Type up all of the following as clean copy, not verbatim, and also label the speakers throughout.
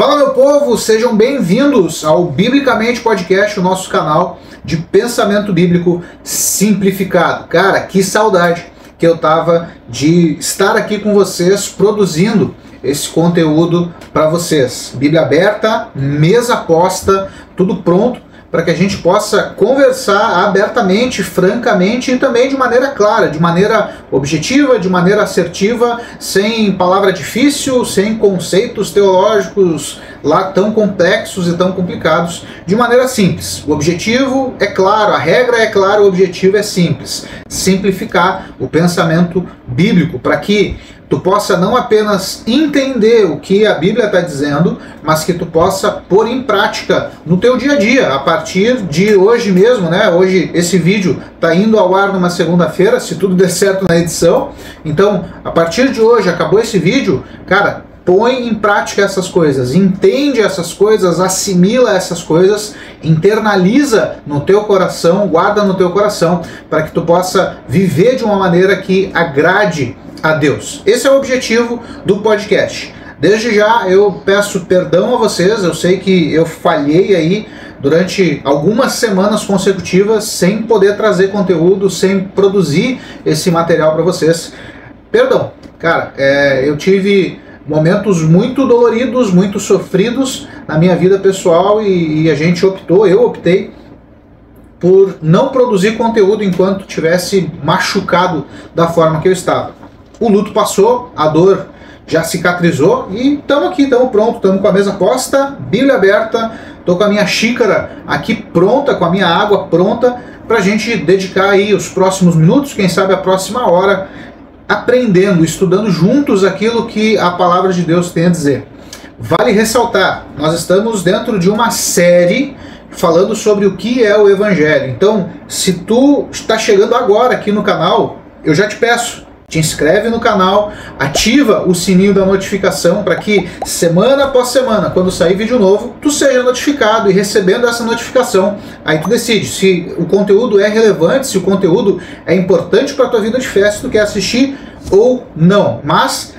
Speaker 1: Fala, meu povo, sejam bem-vindos ao Biblicamente Podcast, o nosso canal de pensamento bíblico simplificado. Cara, que saudade que eu tava de estar aqui com vocês produzindo esse conteúdo para vocês. Bíblia aberta, mesa posta, tudo pronto para que a gente possa conversar abertamente, francamente e também de maneira clara, de maneira objetiva, de maneira assertiva, sem palavra difícil, sem conceitos teológicos lá tão complexos e tão complicados, de maneira simples. O objetivo é claro, a regra é clara, o objetivo é simples. Simplificar o pensamento bíblico para que tu possa não apenas entender o que a Bíblia está dizendo, mas que tu possa pôr em prática no teu dia a dia, a partir de hoje mesmo, né? Hoje esse vídeo está indo ao ar numa segunda-feira, se tudo der certo na edição. Então, a partir de hoje, acabou esse vídeo, cara, põe em prática essas coisas, entende essas coisas, assimila essas coisas, internaliza no teu coração, guarda no teu coração, para que tu possa viver de uma maneira que agrade a Deus. Esse é o objetivo do podcast. Desde já eu peço perdão a vocês, eu sei que eu falhei aí durante algumas semanas consecutivas sem poder trazer conteúdo, sem produzir esse material para vocês. Perdão, cara, eu tive momentos muito doloridos, muito sofridos na minha vida pessoal e a gente optou, eu optei por não produzir conteúdo enquanto tivesse machucado da forma que eu estava. O luto passou, a dor já cicatrizou e estamos aqui, estamos prontos, estamos com a mesa posta, Bíblia aberta, estou com a minha xícara aqui pronta, com a minha água pronta, para a gente dedicar aí os próximos minutos, quem sabe a próxima hora, aprendendo, estudando juntos aquilo que a palavra de Deus tem a dizer. Vale ressaltar, nós estamos dentro de uma série falando sobre o que é o Evangelho. Então, se tu está chegando agora aqui no canal, eu já te peço, te inscreve no canal, ativa o sininho da notificação para que semana após semana, quando sair vídeo novo, tu seja notificado e recebendo essa notificação, aí tu decide se o conteúdo é relevante, se o conteúdo é importante para a tua vida de fé, se tu quer assistir ou não. Mas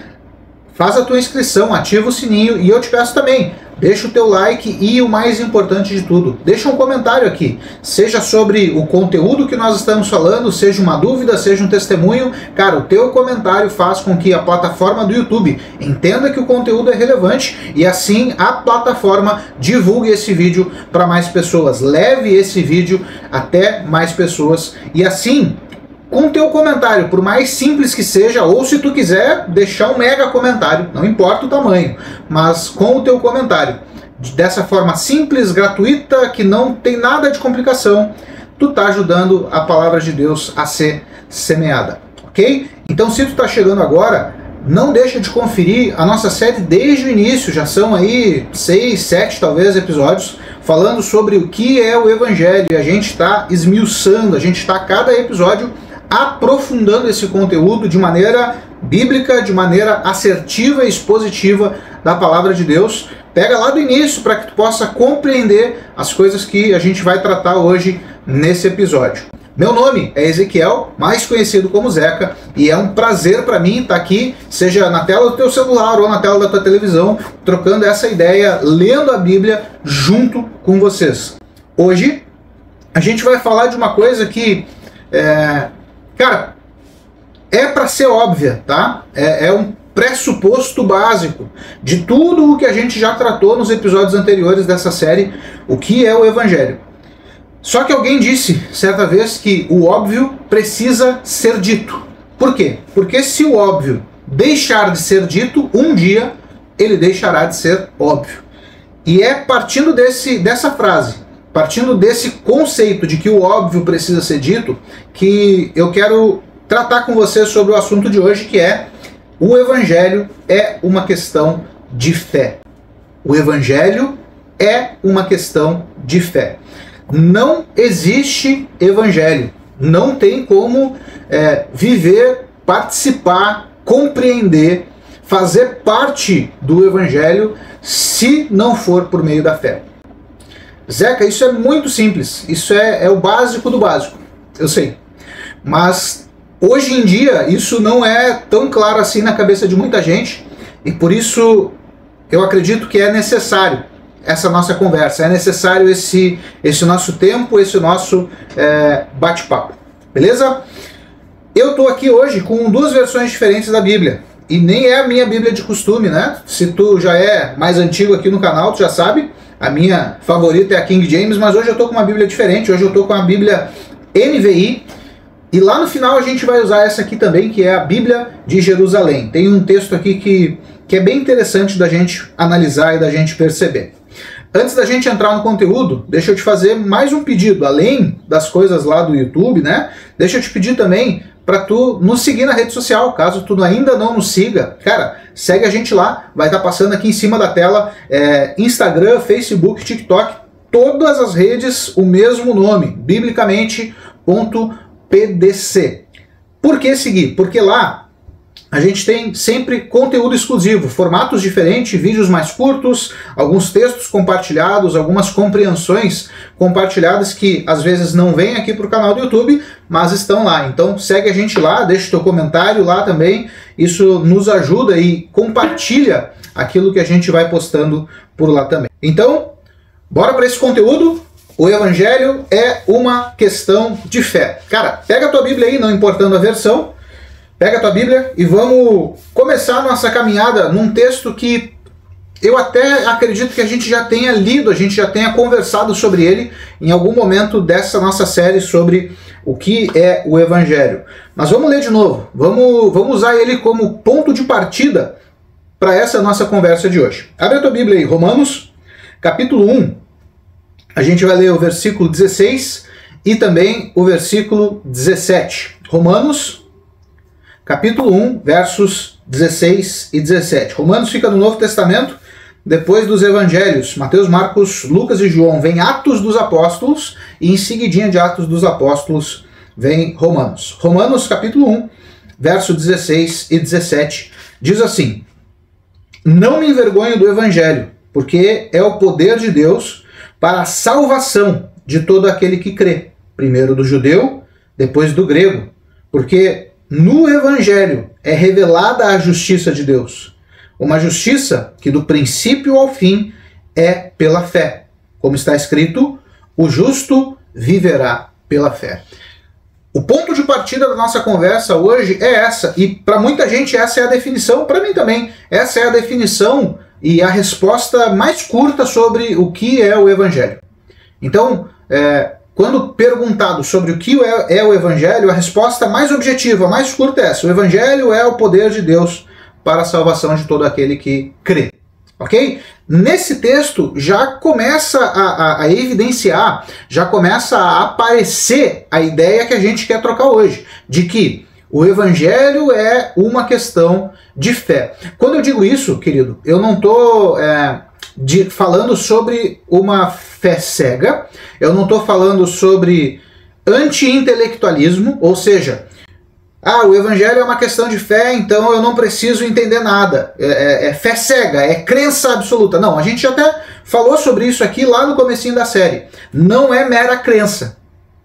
Speaker 1: faz a tua inscrição, ativa o sininho e eu te peço também, deixa o teu like e o mais importante de tudo, deixa um comentário aqui, seja sobre o conteúdo que nós estamos falando, seja uma dúvida, seja um testemunho. Cara, o teu comentário faz com que a plataforma do YouTube entenda que o conteúdo é relevante e assim a plataforma divulgue esse vídeo para mais pessoas, leve esse vídeo até mais pessoas e assim, com o teu comentário, por mais simples que seja, ou se tu quiser deixar um mega comentário, não importa o tamanho, mas com o teu comentário, dessa forma simples, gratuita, que não tem nada de complicação, tu tá ajudando a palavra de Deus a ser semeada, ok? Então se tu tá chegando agora, não deixa de conferir a nossa série desde o início, já são aí 6, 7 talvez episódios, falando sobre o que é o Evangelho, e a gente está esmiuçando, a gente está a cada episódio aprofundando esse conteúdo de maneira bíblica, de maneira assertiva e expositiva da palavra de Deus. Pega lá do início para que tu possa compreender as coisas que a gente vai tratar hoje nesse episódio. Meu nome é Ezequiel, mais conhecido como Zeca, e é um prazer para mim estar aqui, seja na tela do teu celular ou na tela da tua televisão, trocando essa ideia, lendo a Bíblia junto com vocês. Hoje a gente vai falar de uma coisa que cara, é para ser óbvia, tá? É um pressuposto básico de tudo o que a gente já tratou nos episódios anteriores dessa série, o que é o Evangelho. Só que alguém disse, certa vez, que o óbvio precisa ser dito. Por quê? Porque se o óbvio deixar de ser dito, um dia ele deixará de ser óbvio. E é partindo dessa frase, partindo desse conceito de que o óbvio precisa ser dito, que eu quero tratar com você sobre o assunto de hoje, que é o Evangelho é uma questão de fé. O Evangelho é uma questão de fé. Não existe Evangelho. Não tem como viver, participar, compreender, fazer parte do Evangelho se não for por meio da fé. Zeca, isso é muito simples, isso é o básico do básico, eu sei. Mas hoje em dia isso não é tão claro assim na cabeça de muita gente, e por isso eu acredito que é necessário essa nossa conversa, é necessário esse nosso tempo, esse nosso bate-papo, beleza? Eu estou aqui hoje com duas versões diferentes da Bíblia, e nem é a minha Bíblia de costume, né? Se tu já é mais antigo aqui no canal, tu já sabe, a minha favorita é a King James, mas hoje eu estou com uma Bíblia diferente, hoje eu estou com a Bíblia NVI, e lá no final a gente vai usar essa aqui também, que é a Bíblia de Jerusalém. Tem um texto aqui que é bem interessante da gente analisar e da gente perceber. Antes da gente entrar no conteúdo, deixa eu te fazer mais um pedido, além das coisas lá do YouTube, né? Deixa eu te pedir também para tu nos seguir na rede social, caso tu ainda não nos siga, cara, segue a gente lá, vai estar passando aqui em cima da tela, Instagram, Facebook, TikTok, todas as redes o mesmo nome, biblicamente.pdc. Por que seguir? Porque lá a gente tem sempre conteúdo exclusivo, formatos diferentes, vídeos mais curtos, alguns textos compartilhados, algumas compreensões compartilhadas que às vezes não vêm aqui para o canal do YouTube, mas estão lá. Então segue a gente lá, deixa o teu comentário lá também, isso nos ajuda e compartilha aquilo que a gente vai postando por lá também. Então, bora para esse conteúdo? O Evangelho é uma questão de fé. Cara, pega a tua Bíblia aí, não importando a versão, pega a tua Bíblia e vamos começar a nossa caminhada num texto que eu até acredito que a gente já tenha lido, a gente já tenha conversado sobre ele em algum momento dessa nossa série sobre o que é o Evangelho. Mas vamos ler de novo, vamos usar ele como ponto de partida para essa nossa conversa de hoje. Abre a tua Bíblia aí, Romanos, capítulo 1, a gente vai ler o versículo 16 e também o versículo 17. Romanos, capítulo 1, versos 16 e 17. Romanos fica no Novo Testamento, depois dos Evangelhos, Mateus, Marcos, Lucas e João, vem Atos dos Apóstolos, e em seguidinha de Atos dos Apóstolos vem Romanos. Romanos, capítulo 1, verso 16 e 17, diz assim: Não me envergonho do Evangelho, porque é o poder de Deus para a salvação de todo aquele que crê, primeiro do judeu, depois do grego, porque no Evangelho é revelada a justiça de Deus, uma justiça que do princípio ao fim é pela fé. Como está escrito, o justo viverá pela fé. O ponto de partida da nossa conversa hoje é essa, e para muita gente essa é a definição, para mim também, essa é a definição e a resposta mais curta sobre o que é o Evangelho. Então, quando perguntado sobre o que é o Evangelho, a resposta mais objetiva, mais curta é essa: o Evangelho é o poder de Deus para a salvação de todo aquele que crê. Ok? Nesse texto já começa a evidenciar, já começa a aparecer a ideia que a gente quer trocar hoje, de que o Evangelho é uma questão de fé. Quando eu digo isso, querido, eu não estou falando sobre uma fé cega, eu não estou falando sobre anti-intelectualismo, ou seja, o Evangelho é uma questão de fé, então eu não preciso entender nada, é fé cega, é crença absoluta. Não, a gente até falou sobre isso aqui lá no comecinho da série. Não é mera crença,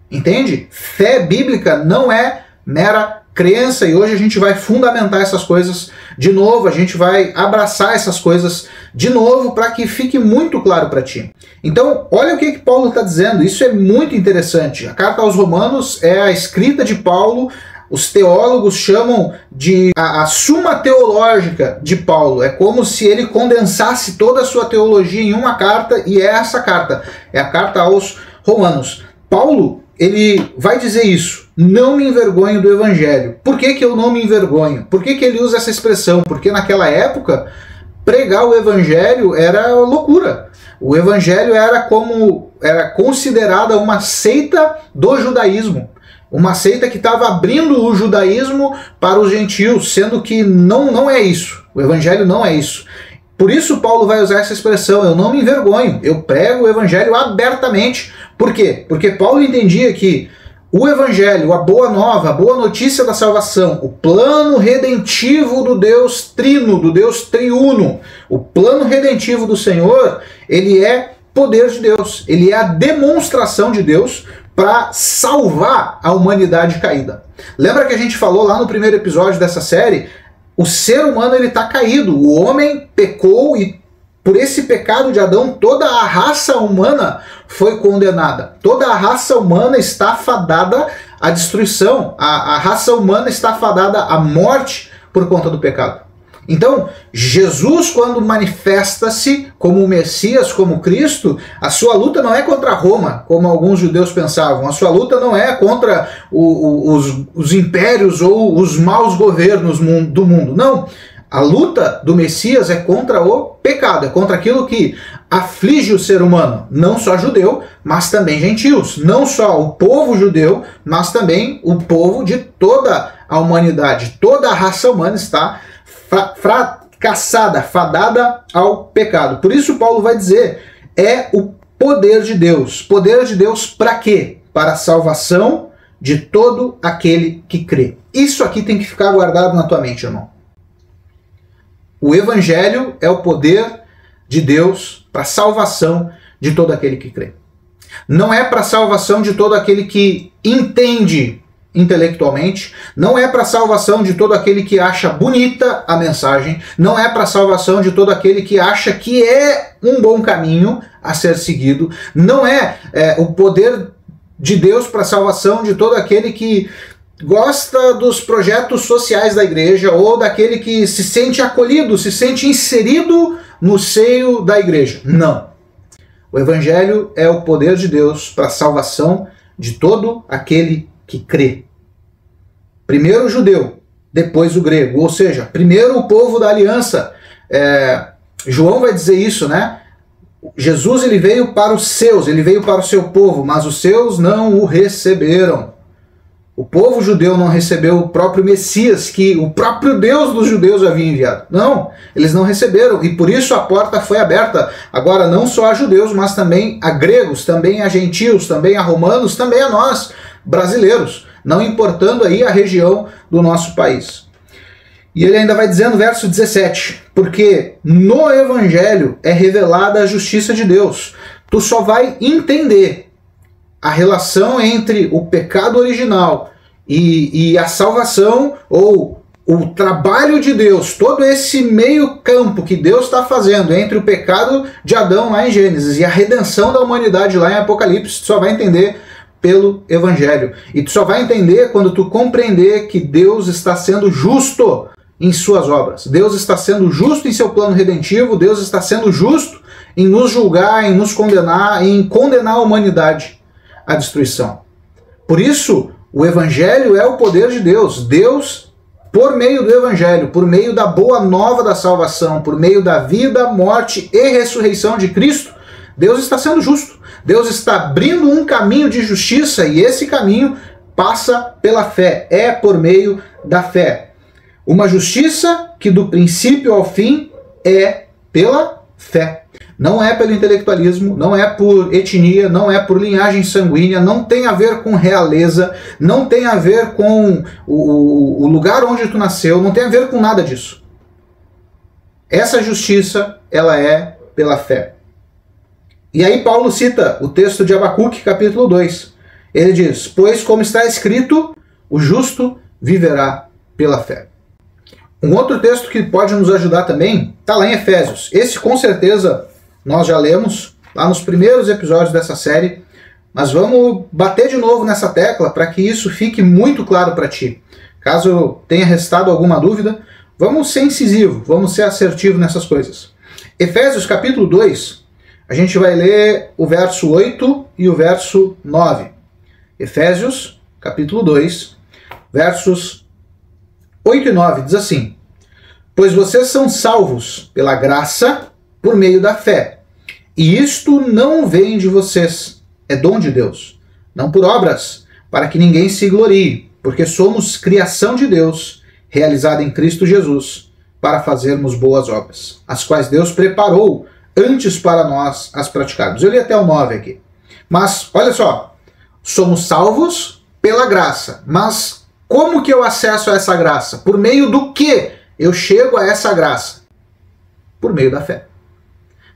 Speaker 1: entende? Fé bíblica não é mera crença, e hoje a gente vai fundamentar essas coisas de novo, a gente vai abraçar essas coisas de novo para que fique muito claro para ti. Então, olha o que Paulo está dizendo, isso é muito interessante. A carta aos Romanos é a escrita de Paulo, os teólogos chamam de a suma teológica de Paulo, é como se ele condensasse toda a sua teologia em uma carta, e é essa carta, é a carta aos Romanos. Paulo, ele vai dizer isso: não me envergonho do Evangelho. Por que eu não me envergonho? Por que ele usa essa expressão? Porque naquela época, pregar o Evangelho era loucura. O Evangelho era considerada uma seita do judaísmo. Uma seita que estava abrindo o judaísmo para os gentios, sendo que não é isso. O Evangelho não é isso. Por isso Paulo vai usar essa expressão: eu não me envergonho, eu prego o Evangelho abertamente. Por quê? Porque Paulo entendia que o Evangelho, a boa nova, a boa notícia da salvação, o plano redentivo do Deus Trino, do Deus Triuno, o plano redentivo do Senhor, ele é poder de Deus, ele é a demonstração de Deus para salvar a humanidade caída. Lembra que a gente falou lá no primeiro episódio dessa série? O ser humano está caído, o homem pecou e por esse pecado de Adão, toda a raça humana foi condenada. Toda a raça humana está fadada à destruição. A raça humana está fadada à morte por conta do pecado. Então, Jesus, quando manifesta-se como o Messias, como Cristo, a sua luta não é contra Roma, como alguns judeus pensavam. A sua luta não é contra os impérios ou os maus governos do mundo. Não. A luta do Messias é contra o pecado, é contra aquilo que aflige o ser humano, não só judeu, mas também gentios. Não só o povo judeu, mas também o povo de toda a humanidade. Toda a raça humana está fracassada, fadada ao pecado. Por isso Paulo vai dizer, é o poder de Deus. Poder de Deus para quê? Para a salvação de todo aquele que crê. Isso aqui tem que ficar guardado na tua mente, irmão. O Evangelho é o poder de Deus para a salvação de todo aquele que crê. Não é para a salvação de todo aquele que entende intelectualmente, não é para a salvação de todo aquele que acha bonita a mensagem, não é para a salvação de todo aquele que acha que é um bom caminho a ser seguido, não é o poder de Deus para a salvação de todo aquele que gosta dos projetos sociais da igreja ou daquele que se sente acolhido, se sente inserido no seio da igreja. Não. O Evangelho é o poder de Deus para a salvação de todo aquele que crê. Primeiro o judeu, depois o grego, ou seja, primeiro o povo da aliança. João vai dizer isso, né? Jesus ele veio para os seus, ele veio para o seu povo, mas os seus não o receberam. O povo judeu não recebeu o próprio Messias que o próprio Deus dos judeus havia enviado. Não, eles não receberam e por isso a porta foi aberta. Agora não só a judeus, mas também a gregos, também a gentios, também a romanos, também a nós, brasileiros, não importando aí a região do nosso país. E ele ainda vai dizer no verso 17, porque no Evangelho é revelada a justiça de Deus. Tu só vai entender a relação entre o pecado original e a salvação, ou o trabalho de Deus, todo esse meio campo que Deus está fazendo entre o pecado de Adão lá em Gênesis e a redenção da humanidade lá em Apocalipse, tu só vai entender pelo Evangelho. E tu só vai entender quando tu compreender que Deus está sendo justo em suas obras. Deus está sendo justo em seu plano redentivo, Deus está sendo justo em nos julgar, em nos condenar, em condenar a humanidade à destruição. Por isso, o Evangelho é o poder de Deus. Deus, por meio do Evangelho, por meio da boa nova da salvação, por meio da vida, morte e ressurreição de Cristo, Deus está sendo justo. Deus está abrindo um caminho de justiça e esse caminho passa pela fé, é por meio da fé. Uma justiça que do princípio ao fim é pela fé. Não é pelo intelectualismo, não é por etnia, não é por linhagem sanguínea, não tem a ver com realeza, não tem a ver com o lugar onde tu nasceu, não tem a ver com nada disso. Essa justiça, ela é pela fé. E aí Paulo cita o texto de Abacuque, capítulo 2. Ele diz, pois como está escrito, o justo viverá pela fé. Um outro texto que pode nos ajudar também está lá em Efésios. Esse com certeza nós já lemos lá nos primeiros episódios dessa série, mas vamos bater de novo nessa tecla para que isso fique muito claro para ti. Caso tenha restado alguma dúvida, vamos ser incisivo, vamos ser assertivo nessas coisas. Efésios capítulo 2, a gente vai ler o verso 8 e o verso 9. Efésios capítulo 2, versos 8 e 9, diz assim, pois vocês são salvos pela graça por meio da fé. E isto não vem de vocês, é dom de Deus, não por obras, para que ninguém se glorie, porque somos criação de Deus, realizada em Cristo Jesus, para fazermos boas obras, as quais Deus preparou antes para nós as praticarmos. Eu li até o 9 aqui. Mas, olha só, somos salvos pela graça, mas como que eu acesso a essa graça? Por meio do que eu chego a essa graça? Por meio da fé.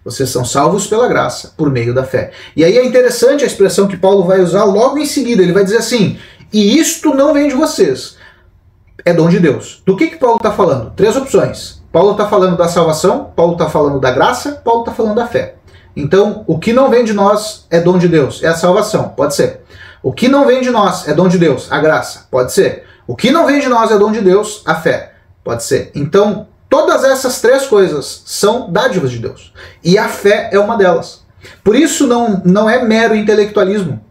Speaker 1: Vocês são salvos pela graça, por meio da fé. E aí é interessante a expressão que Paulo vai usar logo em seguida. Ele vai dizer assim, e isto não vem de vocês, é dom de Deus. Do que Paulo está falando? 3 opções. Paulo está falando da salvação, Paulo está falando da graça, Paulo está falando da fé. Então, o que não vem de nós é dom de Deus, é a salvação, pode ser. O que não vem de nós é dom de Deus, a graça, pode ser. O que não vem de nós é dom de Deus, a fé, pode ser. Então, todas essas três coisas são dádivas de Deus. E a fé é uma delas. Por isso não é mero intelectualismo.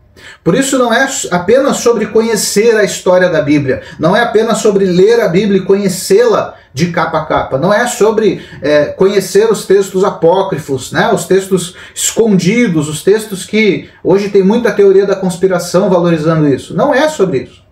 Speaker 1: Por isso não é apenas sobre conhecer a história da Bíblia. Não é apenas sobre ler a Bíblia e conhecê-la de capa a capa. Não é sobre conhecer os textos apócrifos, né? Os textos escondidos, os textos que hoje tem muita teoria da conspiração valorizando isso. Não é sobre isso.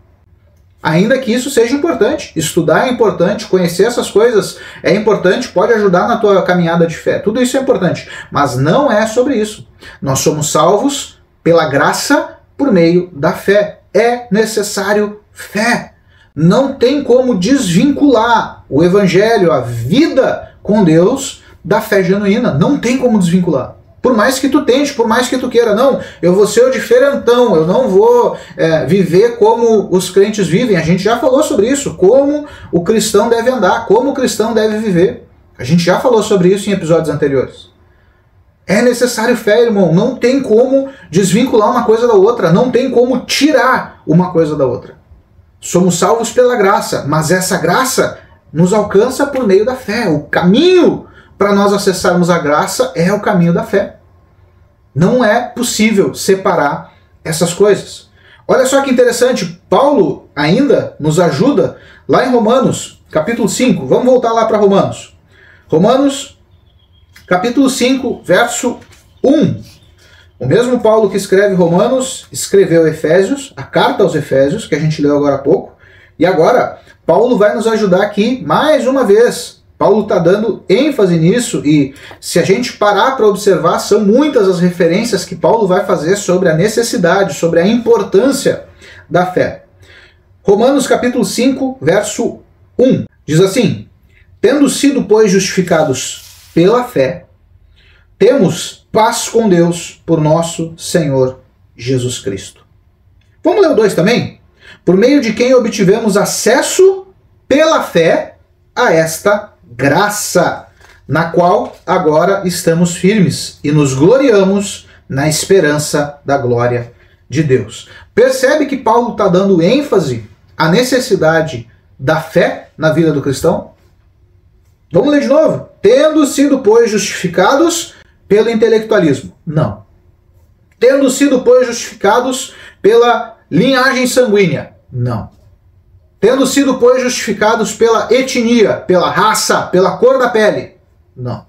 Speaker 1: Ainda que isso seja importante. Estudar é importante, conhecer essas coisas é importante, pode ajudar na tua caminhada de fé. Tudo isso é importante. Mas não é sobre isso. Nós somos salvos pela graça por meio da fé. É necessário fé. Não tem como desvincular o evangelho, a vida com Deus, da fé genuína. Não tem como desvincular. Por mais que tu tente, por mais que tu queira. Não, eu vou ser o diferentão, eu não vou viver como os crentes vivem. A gente já falou sobre isso, como o cristão deve andar, como o cristão deve viver. A gente já falou sobre isso em episódios anteriores. É necessário fé, irmão. Não tem como desvincular uma coisa da outra. Não tem como tirar uma coisa da outra. Somos salvos pela graça, mas essa graça nos alcança por meio da fé. O caminho para nós acessarmos a graça é o caminho da fé. Não é possível separar essas coisas. Olha só que interessante. Paulo ainda nos ajuda lá em Romanos, capítulo 5. Vamos voltar lá para Romanos. Romanos capítulo 5, verso 1. O mesmo Paulo que escreve Romanos, escreveu Efésios, a carta aos Efésios, que a gente leu agora há pouco. E agora, Paulo vai nos ajudar aqui mais uma vez. Paulo está dando ênfase nisso e se a gente parar para observar, são muitas as referências que Paulo vai fazer sobre a necessidade, sobre a importância da fé. Romanos capítulo 5, verso 1. Diz assim: tendo sido, pois, justificados pela fé, temos paz com Deus por nosso Senhor Jesus Cristo. Vamos ler o 2 também? Por meio de quem obtivemos acesso pela fé a esta graça, na qual agora estamos firmes e nos gloriamos na esperança da glória de Deus. Percebe que Paulo está dando ênfase à necessidade da fé na vida do cristão? Vamos ler de novo. Tendo sido, pois, justificados pelo intelectualismo. Não. Tendo sido, pois, justificados pela linhagem sanguínea. Não. Tendo sido, pois, justificados pela etnia, pela raça, pela cor da pele. Não.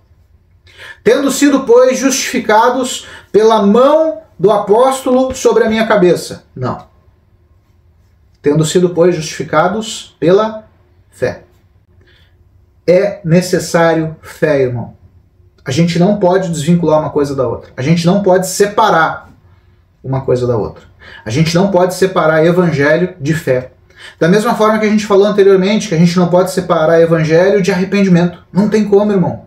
Speaker 1: Tendo sido, pois, justificados pela mão do apóstolo sobre a minha cabeça. Não. Tendo sido, pois, justificados pela fé. É necessário fé, irmão. A gente não pode desvincular uma coisa da outra. A gente não pode separar uma coisa da outra. A gente não pode separar evangelho de fé. Da mesma forma que a gente falou anteriormente, que a gente não pode separar evangelho de arrependimento. Não tem como, irmão.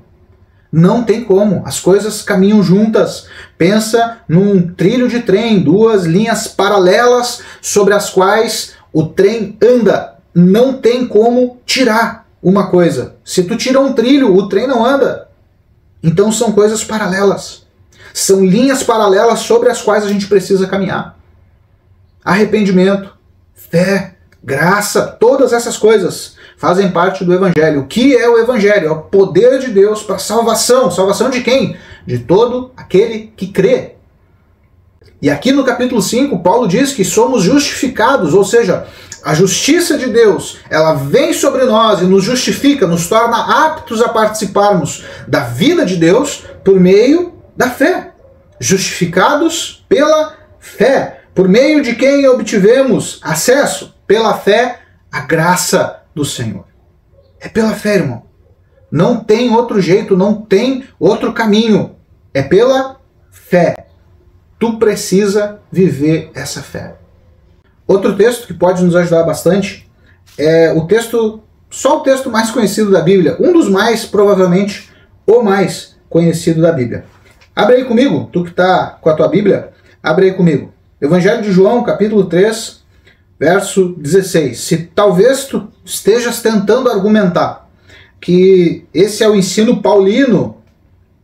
Speaker 1: Não tem como. As coisas caminham juntas. Pensa num trilho de trem, duas linhas paralelas sobre as quais o trem anda. Não tem como tirar uma coisa. Se tu tira um trilho, o trem não anda. Então são coisas paralelas. São linhas paralelas sobre as quais a gente precisa caminhar. Arrependimento, fé, graça, todas essas coisas fazem parte do Evangelho. O que é o Evangelho? É o poder de Deus para salvação. Salvação de quem? De todo aquele que crê. E aqui no capítulo 5, Paulo diz que somos justificados, ou seja, a justiça de Deus, ela vem sobre nós e nos justifica, nos torna aptos a participarmos da vida de Deus por meio da fé. Justificados pela fé, por meio de quem obtivemos acesso, pela fé, à graça do Senhor. É pela fé, irmão. Não tem outro jeito, não tem outro caminho. É pela fé. Tu precisa viver essa fé. Outro texto que pode nos ajudar bastante é o texto, só o texto mais conhecido da Bíblia, um dos mais, provavelmente, o mais conhecido da Bíblia. Abre aí comigo, tu que está com a tua Bíblia, abre aí comigo. Evangelho de João, capítulo 3, verso 16. Se talvez tu estejas tentando argumentar que esse é o ensino paulino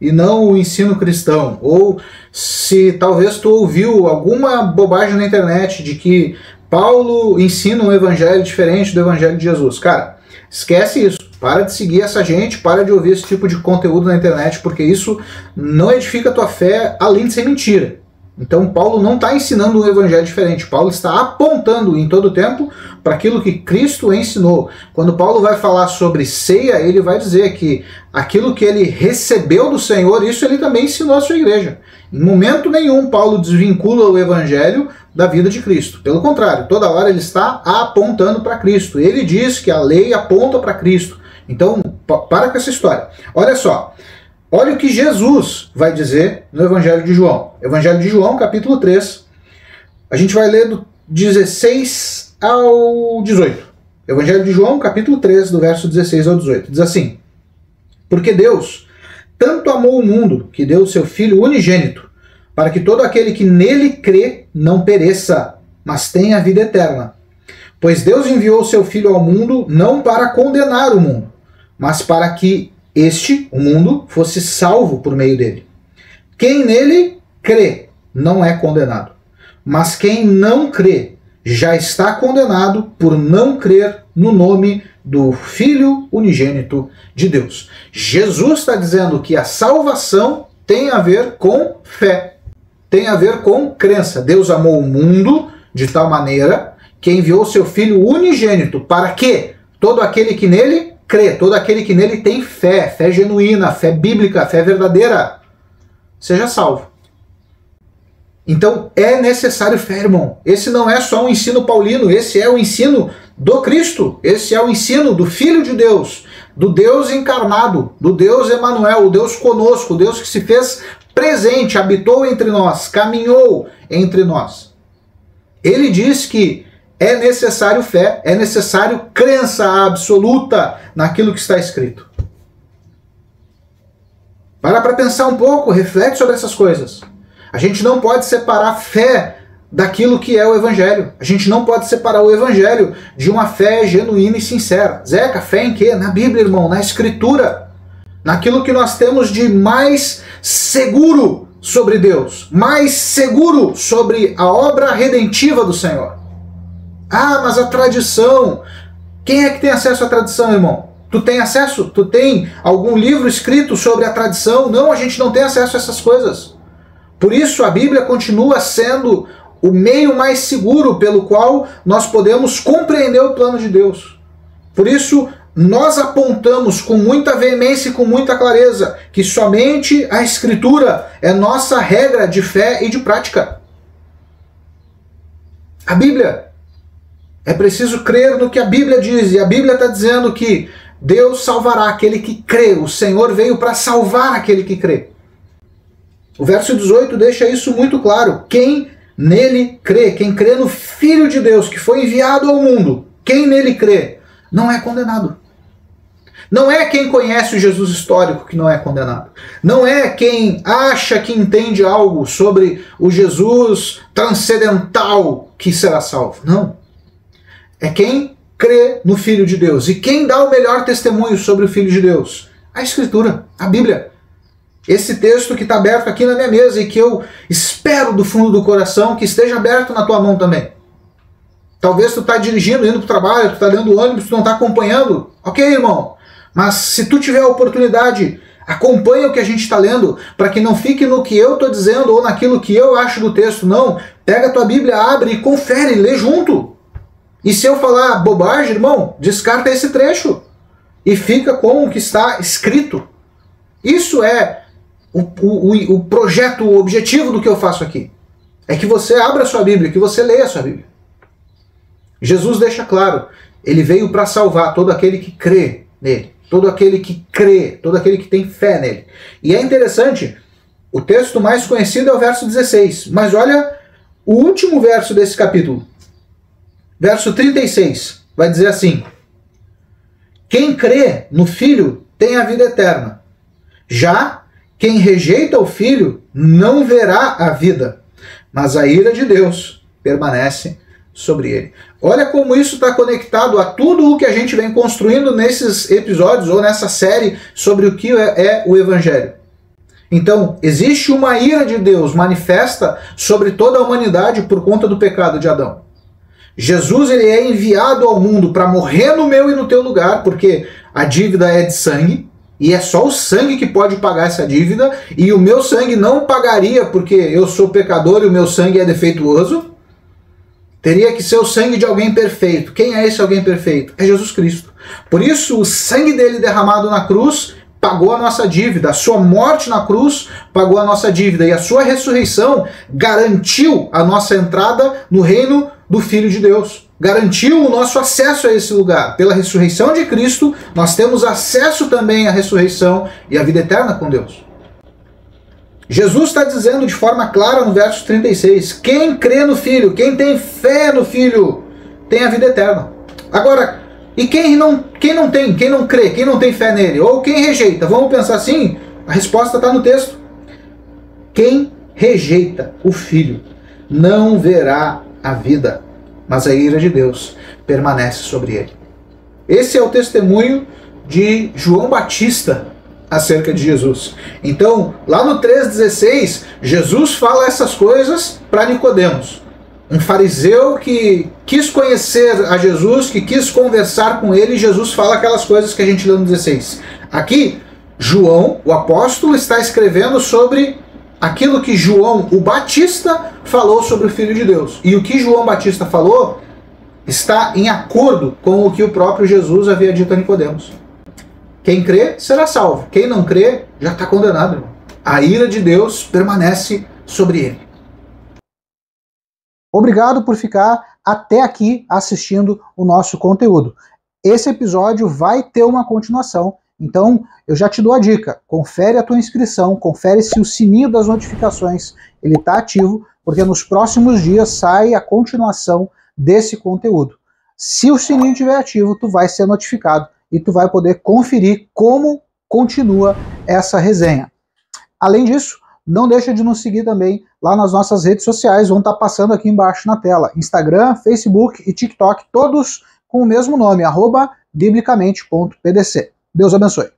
Speaker 1: e não o ensino cristão, ou se talvez tu ouviu alguma bobagem na internet de que Paulo ensina um evangelho diferente do evangelho de Jesus. Cara, esquece isso. Para de seguir essa gente, para de ouvir esse tipo de conteúdo na internet, porque isso não edifica a tua fé, além de ser mentira. Então Paulo não está ensinando um evangelho diferente. Paulo está apontando em todo o tempo para aquilo que Cristo ensinou. Quando Paulo vai falar sobre ceia, ele vai dizer que aquilo que ele recebeu do Senhor, isso ele também ensinou à sua igreja. Em momento nenhum Paulo desvincula o evangelho da vida de Cristo. Pelo contrário, toda hora ele está apontando para Cristo. Ele diz que a lei aponta para Cristo. Então, para com essa história. Olha só. Olha o que Jesus vai dizer no Evangelho de João. Evangelho de João, capítulo 3. A gente vai ler do 16 ao 18. Evangelho de João, capítulo 3, do verso 16 ao 18. Diz assim: Porque Deus tanto amou o mundo, que deu o seu Filho unigênito, para que todo aquele que nele crê não pereça, mas tenha vida eterna. Pois Deus enviou o seu Filho ao mundo não para condenar o mundo, mas para que o mundo, fosse salvo por meio dele. Quem nele crê não é condenado, mas quem não crê já está condenado por não crer no nome do Filho unigênito de Deus. Jesus está dizendo que a salvação tem a ver com fé, tem a ver com crença. Deus amou o mundo de tal maneira que enviou o seu Filho unigênito para que todo aquele que nele crê, todo aquele que nele tem fé, fé genuína, fé bíblica, fé verdadeira, seja salvo. Então é necessário fé, irmão. Esse não é só um ensino paulino, esse é o ensino do Cristo, esse é o ensino do Filho de Deus, do Deus encarnado, do Deus Emanuel, o Deus conosco, o Deus que se fez presente, habitou entre nós, caminhou entre nós. Ele diz que é necessário fé, é necessário crença absoluta naquilo que está escrito. Para pensar um pouco, reflete sobre essas coisas. A gente não pode separar fé daquilo que é o Evangelho. A gente não pode separar o Evangelho de uma fé genuína e sincera. Zeca, fé em quê? Na Bíblia, irmão, na Escritura. Naquilo que nós temos de mais seguro sobre Deus, mais seguro sobre a obra redentiva do Senhor. Ah, mas a tradição. Quem é que tem acesso à tradição, irmão? Tu tem acesso? Tu tem algum livro escrito sobre a tradição? Não, a gente não tem acesso a essas coisas. Por isso a Bíblia continua sendo o meio mais seguro pelo qual nós podemos compreender o plano de Deus. Por isso nós apontamos com muita veemência e com muita clareza que somente a Escritura é nossa regra de fé e de prática. A Bíblia. É preciso crer no que a Bíblia diz, e a Bíblia está dizendo que Deus salvará aquele que crê, o Senhor veio para salvar aquele que crê. O verso 18 deixa isso muito claro. Quem nele crê, quem crê no Filho de Deus que foi enviado ao mundo, quem nele crê, não é condenado. Não é quem conhece o Jesus histórico que não é condenado. Não é quem acha que entende algo sobre o Jesus transcendental que será salvo. Não. É quem crê no Filho de Deus. E quem dá o melhor testemunho sobre o Filho de Deus? A Escritura, a Bíblia. Esse texto que está aberto aqui na minha mesa e que eu espero do fundo do coração que esteja aberto na tua mão também. Talvez tu está dirigindo, indo para o trabalho, tu está dentro do ônibus, tu não está acompanhando. Ok, irmão. Mas se tu tiver a oportunidade, acompanha o que a gente está lendo, para que não fique no que eu estou dizendo ou naquilo que eu acho do texto. Não. Pega a tua Bíblia, abre e confere, lê junto. E se eu falar bobagem, irmão, descarta esse trecho e fica com o que está escrito. Isso é o projeto, o objetivo do que eu faço aqui. É que você abra a sua Bíblia, que você leia a sua Bíblia. Jesus deixa claro, ele veio para salvar todo aquele que crê nele, todo aquele que crê, todo aquele que tem fé nele. E é interessante, o texto mais conhecido é o verso 16, mas olha o último verso desse capítulo. Verso 36, vai dizer assim: Quem crê no Filho tem a vida eterna. Já quem rejeita o Filho não verá a vida, mas a ira de Deus permanece sobre ele. Olha como isso está conectado a tudo o que a gente vem construindo nesses episódios ou nessa série sobre o que é o Evangelho. Então, existe uma ira de Deus manifesta sobre toda a humanidade por conta do pecado de Adão. Jesus ele é enviado ao mundo para morrer no meu e no teu lugar, porque a dívida é de sangue, e é só o sangue que pode pagar essa dívida, e o meu sangue não pagaria porque eu sou pecador e o meu sangue é defeituoso. Teria que ser o sangue de alguém perfeito. Quem é esse alguém perfeito? É Jesus Cristo. Por isso, o sangue dele derramado na cruz pagou a nossa dívida. A sua morte na cruz pagou a nossa dívida. E a sua ressurreição garantiu a nossa entrada no reino do Filho de Deus. Garantiu o nosso acesso a esse lugar. Pela ressurreição de Cristo, nós temos acesso também à ressurreição e à vida eterna com Deus. Jesus está dizendo de forma clara no verso 36, quem crê no Filho, quem tem fé no Filho, tem a vida eterna. Agora, e quem não tem, quem não crê, quem não tem fé nele, ou quem rejeita? Vamos pensar assim? A resposta está no texto. Quem rejeita o Filho não verá a vida, mas a ira de Deus permanece sobre ele. Esse é o testemunho de João Batista acerca de Jesus. Então, lá no 3,16, Jesus fala essas coisas para Nicodemos, um fariseu que quis conhecer a Jesus, que quis conversar com ele, e Jesus fala aquelas coisas que a gente leu no 16. Aqui, João, o apóstolo, está escrevendo sobre aquilo que João, o Batista, falou sobre o Filho de Deus. E o que João Batista falou está em acordo com o que o próprio Jesus havia dito a Nicodemos. Quem crê será salvo. Quem não crê já está condenado, irmão. A ira de Deus permanece sobre ele. Obrigado por ficar até aqui assistindo o nosso conteúdo. Esse episódio vai ter uma continuação, então eu já te dou a dica. Confere a tua inscrição, confere se o sininho das notificações ele está ativo, porque nos próximos dias sai a continuação desse conteúdo. Se o sininho estiver ativo, tu vai ser notificado e tu vai poder conferir como continua essa resenha. Além disso, não deixa de nos seguir também lá nas nossas redes sociais, vão estar passando aqui embaixo na tela. Instagram, Facebook e TikTok, todos com o mesmo nome, @biblicamente.pdc. Deus abençoe.